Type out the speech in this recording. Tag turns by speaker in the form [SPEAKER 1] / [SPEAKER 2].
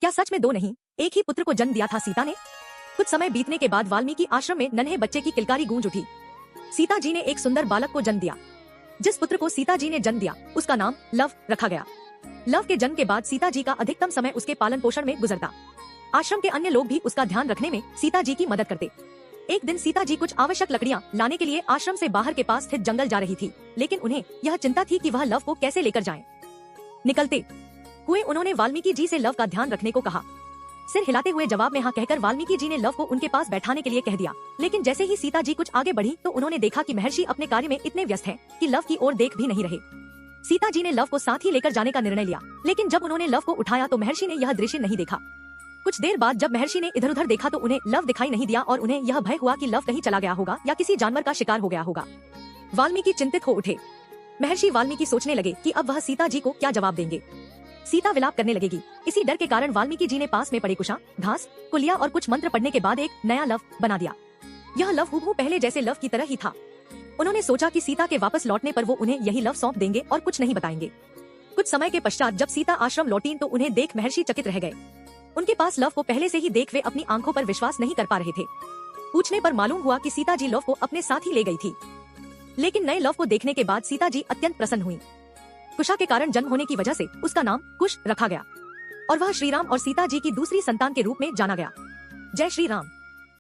[SPEAKER 1] क्या सच में दो नहीं, एक ही पुत्र को जन्म दिया था सीता ने? कुछ समय बीतने के बाद वाल्मीकि आश्रम में नन्हे बच्चे की किलकारी गूंज उठी। सीता जी ने एक सुंदर बालक को जन्म दिया। जिस पुत्र को सीता जी ने जन्म दिया उसका नाम लव रखा गया। लव के जन्म के बाद सीता जी का अधिकतम समय उसके पालन पोषण में गुजरता। आश्रम के अन्य लोग भी उसका ध्यान रखने में सीता जी की मदद करते। एक दिन सीता जी कुछ आवश्यक लकड़ियां लाने के लिए आश्रम से बाहर के पास स्थित जंगल जा रही थी, लेकिन उन्हें यह चिंता थी कि वह लव को कैसे लेकर जाएं। निकलते हुए उन्होंने वाल्मीकि जी से लव का ध्यान रखने को कहा। सिर हिलाते हुए जवाब में हाँ कहकर वाल्मीकि जी ने लव को उनके पास बैठाने के लिए कह दिया, लेकिन जैसे ही सीता जी कुछ आगे बढ़ी तो उन्होंने देखा कि महर्षि अपने कार्य में इतने व्यस्त हैं कि लव की ओर देख भी नहीं रहे। सीता जी ने लव को साथ ही लेकर जाने का निर्णय लिया, लेकिन जब उन्होंने लव को उठाया तो महर्षि ने यह दृश्य नहीं देखा। कुछ देर बाद जब महर्षि ने इधर उधर देखा तो उन्हें लव दिखाई नहीं दिया और उन्हें यह भय हुआ कि लव कहीं चला गया होगा या किसी जानवर का शिकार हो गया होगा। वाल्मीकि चिंतित हो उठे। महर्षि वाल्मीकि सोचने लगे कि अब वह सीता जी को क्या जवाब देंगे। सीता विलाप करने लगेगी। इसी डर के कारण वाल्मीकि जी ने पास में पड़े कुशा, घास, कुलिया और कुछ मंत्र पढ़ने के बाद एक नया लव बना दिया। यह लव हूबहू पहले जैसे लव की तरह ही था। उन्होंने सोचा कि सीता के वापस लौटने पर वो उन्हें यही लव सौंप देंगे और कुछ नहीं बताएंगे। कुछ समय के पश्चात जब सीता आश्रम लौटी तो उन्हें देख महर्षि चकित रह गए। उनके पास लव को पहले से ही देख वे अपनी आंखों पर विश्वास नहीं कर पा रहे थे। पूछने पर मालूम हुआ कि सीता जी लव को अपने साथ ही ले गई थी, लेकिन नए लव को देखने के बाद सीता जी अत्यंत प्रसन्न हुई। कुशा के कारण जन्म होने की वजह से उसका नाम कुश रखा गया और वह श्री राम और सीता जी की दूसरी संतान के रूप में जाना गया। जय श्री राम।